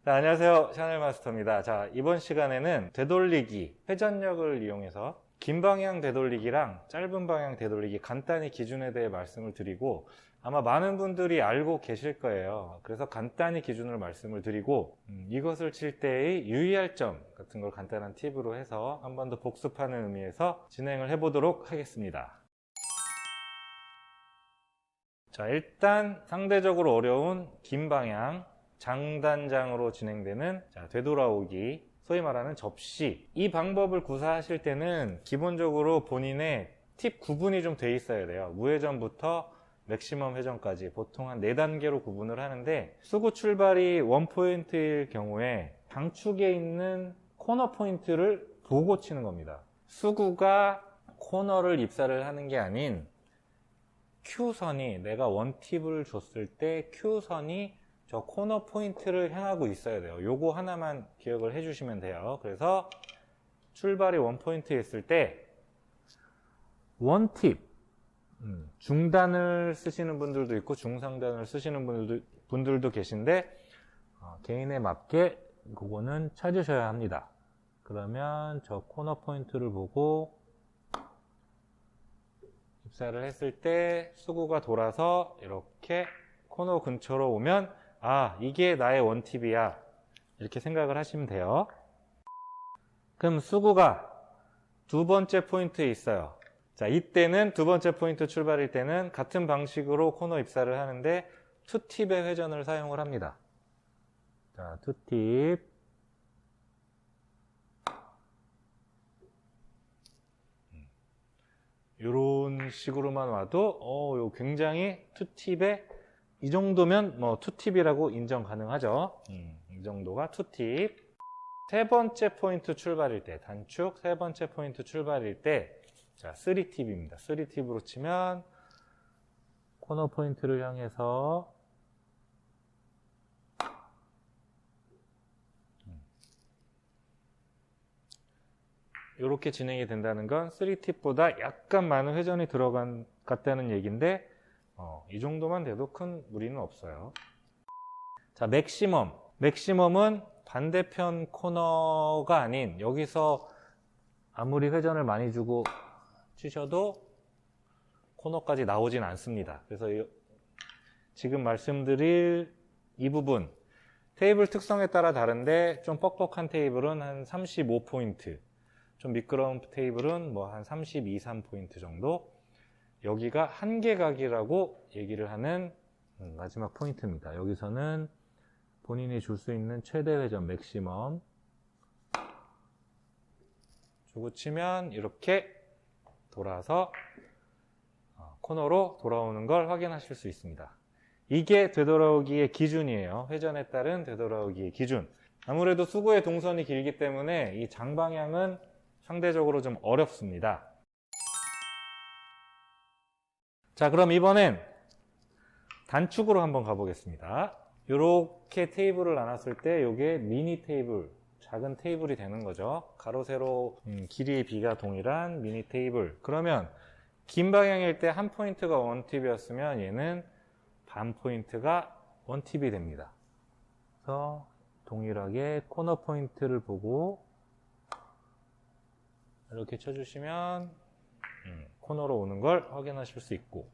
자, 안녕하세요. 샤넬 마스터입니다. 자, 이번 시간에는 되돌리기, 회전력을 이용해서 긴 방향 되돌리기랑 짧은 방향 되돌리기 간단히 기준에 대해 말씀을 드리고, 아마 많은 분들이 알고 계실 거예요. 그래서 간단히 기준을 말씀을 드리고, 이것을 칠 때의 유의할 점 같은 걸 간단한 팁으로 해서 한 번 더 복습하는 의미에서 진행을 해보도록 하겠습니다. 자, 일단 상대적으로 어려운 긴 방향 장단장으로 진행되는 되돌아오기, 소위 말하는 접시. 이 방법을 구사하실 때는 기본적으로 본인의 팁 구분이 좀 돼 있어야 돼요. 무회전부터 맥시멈 회전까지 보통 한 4단계로 구분을 하는데, 수구 출발이 원포인트일 경우에 장축에 있는 코너 포인트를 보고 치는 겁니다. 수구가 코너를 입사를 하는 게 아닌 Q선이, 내가 원팁을 줬을 때 Q선이 저 코너 포인트를 향하고 있어야 돼요. 요거 하나만 기억을 해주시면 돼요. 그래서 출발이 원포인트에 있을 때 원팁, 중단을 쓰시는 분들도 있고 중상단을 쓰시는 분들도 계신데, 개인에 맞게 그거는 찾으셔야 합니다. 그러면 저 코너 포인트를 보고 입사를 했을 때 수구가 돌아서 이렇게 코너 근처로 오면, 이게 나의 원팁이야, 이렇게 생각을 하시면 돼요. 그럼 수구가 두 번째 포인트에 있어요. 자, 이때는 두 번째 포인트 출발일 때는 같은 방식으로 코너 입사를 하는데 투팁의 회전을 사용을 합니다. 자, 투팁. 이런 식으로만 와도 굉장히 투팁에, 이 정도면 투팁이라고 인정 가능하죠. 이 정도가 투팁. 세 번째 포인트 출발일 때, 단축 세 번째 포인트 출발일 때, 자, 3팁입니다. 3팁으로 치면 코너 포인트를 향해서 이렇게 진행이 된다는 건 3팁보다 약간 많은 회전이 들어갔다는 얘기인데, 이 정도만 돼도 큰 무리는 없어요. 자, 맥시멈. 맥시멈은 반대편 코너가 아닌, 여기서 아무리 회전을 많이 주고 치셔도 코너까지 나오진 않습니다. 그래서 지금 말씀드릴 이 부분, 테이블 특성에 따라 다른데, 좀 뻑뻑한 테이블은 한 35포인트, 좀 미끄러운 테이블은 한 32, 3포인트 정도. 여기가 한계각이라고 얘기를 하는 마지막 포인트입니다. 여기서는 본인이 줄 수 있는 최대 회전 맥시멈 주고 치면 이렇게 돌아서 코너로 돌아오는 걸 확인하실 수 있습니다. 이게 되돌아오기의 기준이에요. 회전에 따른 되돌아오기의 기준. 아무래도 수구의 동선이 길기 때문에 이 장방향은 상대적으로 좀 어렵습니다. 자, 그럼 이번엔 단축으로 한번 가보겠습니다. 이렇게 테이블을 나눴을 때 이게 미니 테이블, 작은 테이블이 되는 거죠. 가로 세로 길이의 비가 동일한 미니 테이블. 그러면 긴 방향일 때 한 포인트가 원팁이었으면 얘는 반 포인트가 원팁이 됩니다. 그래서 동일하게 코너 포인트를 보고 이렇게 쳐주시면 코너로 오는 걸 확인하실 수 있고,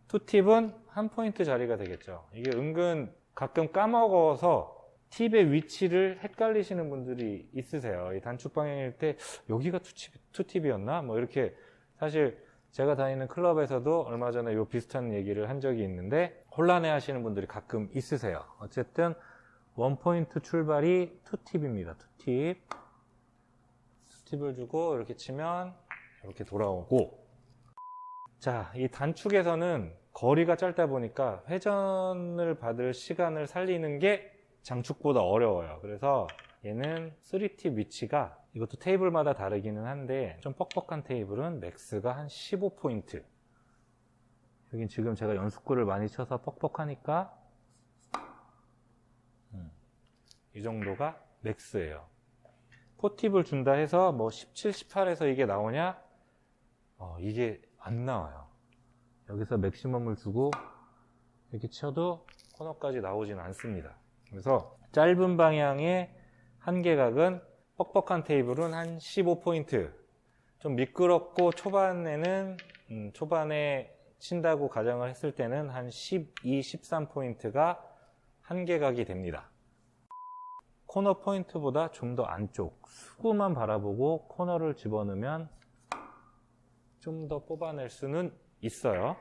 투팁은 한 포인트 자리가 되겠죠. 이게 은근 가끔 까먹어서 팁의 위치를 헷갈리시는 분들이 있으세요. 이 단축 방향일 때 여기가 투팁이었나? 이렇게, 사실 제가 다니는 클럽에서도 얼마 전에 요 비슷한 얘기를 한 적이 있는데 혼란해 하시는 분들이 가끔 있으세요. 어쨌든 원포인트 출발이 투팁입니다. 투팁. 투팁을 주고 이렇게 치면 이렇게 돌아오고, 자, 이 단축에서는 거리가 짧다 보니까 회전을 받을 시간을 살리는 게 장축보다 어려워요. 그래서 얘는 3팁 위치가, 이것도 테이블마다 다르기는 한데, 좀 뻑뻑한 테이블은 맥스가 한 15포인트. 여긴 지금 제가 연속구를 많이 쳐서 뻑뻑하니까 이 정도가 맥스예요. 4팁을 준다 해서 17, 18에서 이게 나오냐? 이게 안 나와요. 여기서 맥시멈을 주고 이렇게 쳐도 코너까지 나오진 않습니다. 그래서 짧은 방향의 한계각은 뻑뻑한 테이블은 한 15포인트. 좀 미끄럽고 초반에 친다고 가정을 했을 때는 한 12, 13포인트가 한계각이 됩니다. 코너 포인트보다 좀 더 안쪽, 수구만 바라보고 코너를 집어넣으면 좀 더 뽑아낼 수는 있어요.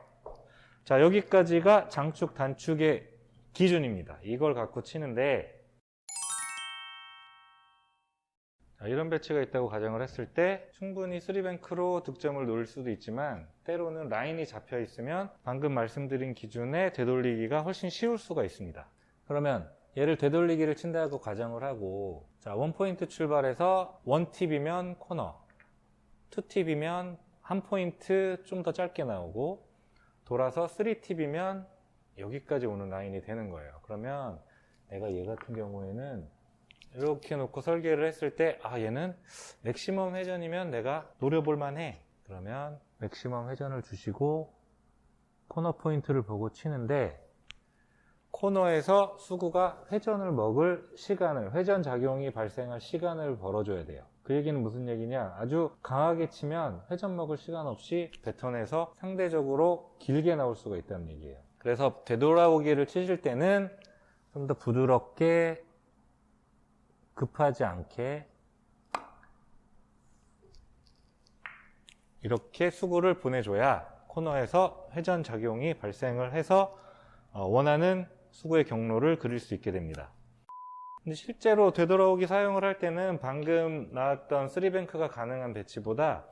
자, 여기까지가 장축, 단축의 기준입니다. 이걸 갖고 치는데, 자, 이런 배치가 있다고 가정을 했을 때 충분히 3뱅크로 득점을 노릴 수도 있지만 때로는 라인이 잡혀 있으면 방금 말씀드린 기준에 되돌리기가 훨씬 쉬울 수가 있습니다. 그러면 얘를 되돌리기를 친다고 가정을 하고, 자, 1포인트 출발해서 1팁이면 코너, 2팁이면 1포인트 좀 더 짧게 나오고, 돌아서 3팁이면 여기까지 오는 라인이 되는 거예요. 그러면 내가 얘 같은 경우에는 이렇게 놓고 설계를 했을 때, 아, 얘는 맥시멈 회전이면 내가 노려볼 만해. 그러면 맥시멈 회전을 주시고 코너 포인트를 보고 치는데, 코너에서 수구가 회전을 먹을 시간을, 회전 작용이 발생할 시간을 벌어줘야 돼요. 그 얘기는 무슨 얘기냐? 아주 강하게 치면 회전 먹을 시간 없이 배턴에서 상대적으로 길게 나올 수가 있다는 얘기예요. 그래서 되돌아오기를 치실 때는 좀 더 부드럽게, 급하지 않게 이렇게 수구를 보내줘야 코너에서 회전 작용이 발생을 해서 원하는 수구의 경로를 그릴 수 있게 됩니다. 근데 실제로 되돌아오기 사용을 할 때는 방금 나왔던 3뱅크가 가능한 배치보다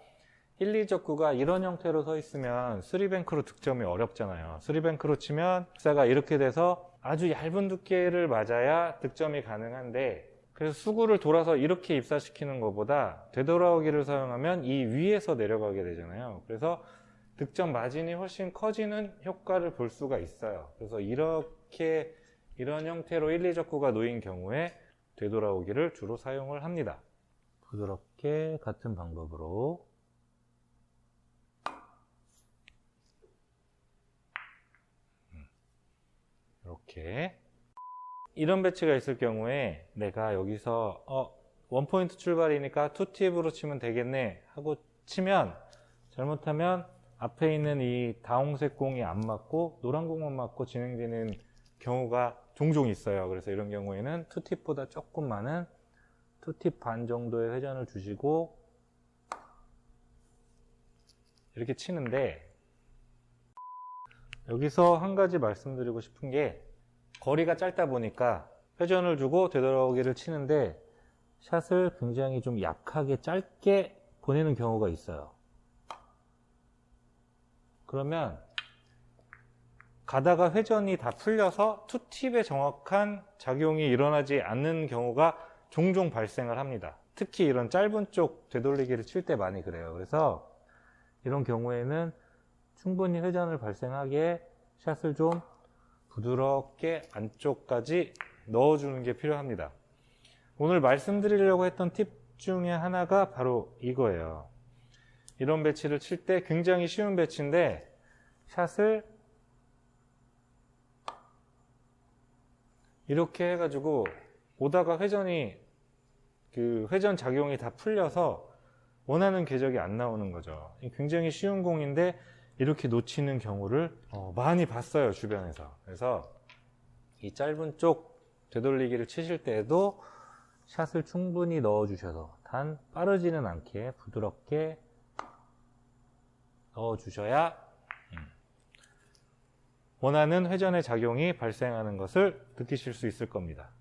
1, 2적구가 이런 형태로 서 있으면 3뱅크로 득점이 어렵잖아요. 3뱅크로 치면 입사가 이렇게 돼서 아주 얇은 두께를 맞아야 득점이 가능한데, 그래서 수구를 돌아서 이렇게 입사시키는 것보다 되돌아오기를 사용하면 이 위에서 내려가게 되잖아요. 그래서 득점 마진이 훨씬 커지는 효과를 볼 수가 있어요. 그래서 이런 형태로 1, 2적구가 놓인 경우에 되돌아오기를 주로 사용을 합니다. 부드럽게 같은 방법으로 이렇게. 이런 배치가 있을 경우에 내가 여기서 1포인트 출발이니까 2팁으로 치면 되겠네 하고 치면, 잘못하면 앞에 있는 이 다홍색 공이 안 맞고 노란 공만 맞고 진행되는 경우가 종종 있어요. 그래서 이런 경우에는 2팁보다 조금 많은 2팁 반 정도의 회전을 주시고 이렇게 치는데, 여기서 한 가지 말씀드리고 싶은 게, 거리가 짧다 보니까 회전을 주고 되돌아오기를 치는데 샷을 굉장히 좀 약하게 짧게 보내는 경우가 있어요. 그러면 가다가 회전이 다 풀려서 2팁의 정확한 작용이 일어나지 않는 경우가 종종 발생을 합니다. 특히 이런 짧은 쪽 되돌리기를 칠 때 많이 그래요. 그래서 이런 경우에는 충분히 회전을 발생하게 샷을 좀 부드럽게 안쪽까지 넣어주는 게 필요합니다. 오늘 말씀드리려고 했던 팁 중에 하나가 바로 이거예요. 이런 배치를 칠 때 굉장히 쉬운 배치인데, 샷을 이렇게 해가지고 오다가 회전 작용이 다 풀려서 원하는 궤적이 안 나오는 거죠. 굉장히 쉬운 공인데 이렇게 놓치는 경우를 많이 봤어요, 주변에서. 그래서 이 짧은 쪽 되돌리기를 치실 때에도 샷을 충분히 넣어주셔서, 단 빠르지는 않게 부드럽게 넣어주셔야 원하는 회전의 작용이 발생하는 것을 느끼실 수 있을 겁니다.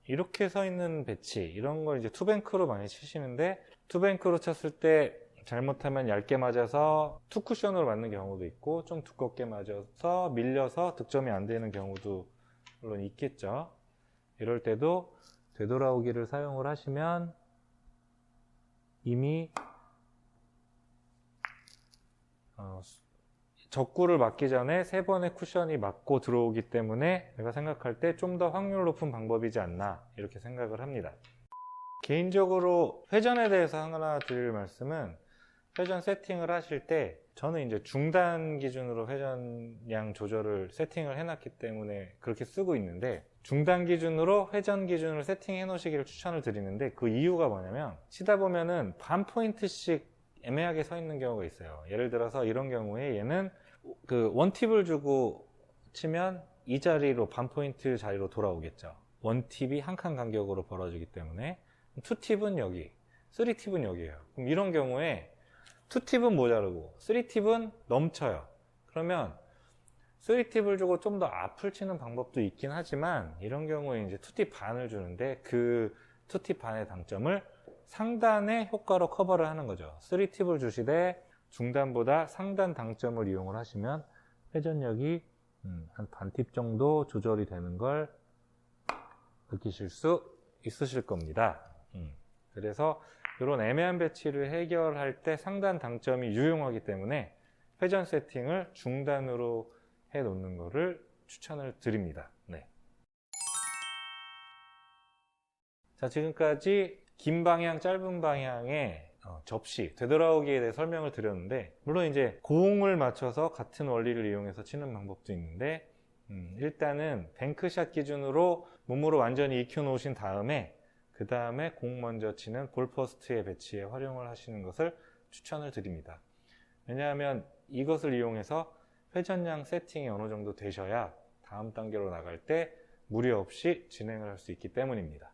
이렇게 서 있는 배치, 이런 걸 이제 투뱅크로 많이 치시는데, 투뱅크로 쳤을 때 잘못하면 얇게 맞아서 투쿠션으로 맞는 경우도 있고, 좀 두껍게 맞아서 밀려서 득점이 안 되는 경우도 물론 있겠죠. 이럴 때도 되돌아오기를 사용을 하시면 이미 적구를 맞기 전에 3번의 쿠션이 맞고 들어오기 때문에 내가 생각할 때 좀 더 확률 높은 방법이지 않나, 이렇게 생각을 합니다. 개인적으로 회전에 대해서 하나 드릴 말씀은, 회전 세팅을 하실 때 저는 이제 중단 기준으로 회전량 조절을 세팅을 해놨기 때문에 그렇게 쓰고 있는데, 중단 기준으로 회전 기준을 세팅해 놓으시기를 추천을 드리는데, 그 이유가 뭐냐면 치다 보면은 반 포인트씩 애매하게 서 있는 경우가 있어요. 예를 들어서 이런 경우에 얘는 그 원팁을 주고 치면 이 자리로 반 포인트 자리로 돌아오겠죠. 원팁이 한 칸 간격으로 벌어지기 때문에. 투팁은 여기, 3팁은 여기예요. 그럼 이런 경우에 2팁은 모자르고 3팁은 넘쳐요. 그러면 3팁을 주고 좀 더 앞을 치는 방법도 있긴 하지만, 이런 경우에 이제 2팁 반을 주는데 그 2팁 반의 당점을 상단의 효과로 커버를 하는 거죠. 3팁을 주시되 중단보다 상단 당점을 이용을 하시면 회전력이 한 반팁 정도 조절이 되는 걸 느끼실 수 있으실 겁니다. 그래서 이런 애매한 배치를 해결할 때 상단 당점이 유용하기 때문에 회전 세팅을 중단으로 해 놓는 것을 추천을 드립니다. 네. 자, 지금까지 긴 방향, 짧은 방향의 접시, 되돌아오기에 대해 설명을 드렸는데, 물론 이제 공을 맞춰서 같은 원리를 이용해서 치는 방법도 있는데, 일단은 뱅크샷 기준으로 몸으로 완전히 익혀 놓으신 다음에 그 다음에 공 먼저 치는 볼포스트의 배치에 활용을 하시는 것을 추천을 드립니다. 왜냐하면 이것을 이용해서 회전량 세팅이 어느 정도 되셔야 다음 단계로 나갈 때 무리 없이 진행을 할 수 있기 때문입니다.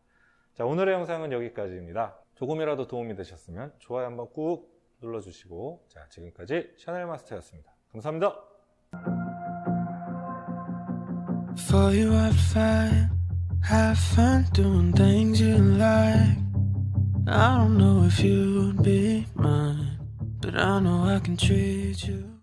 자, 오늘의 영상은 여기까지입니다. 조금이라도 도움이 되셨으면 좋아요 한번 꾹 눌러주시고, 자, 지금까지 샤넬 마스터였습니다. 감사합니다. For you I'd fight, have fun doing things you like. I don't know if you'd be mine, but I know I can treat you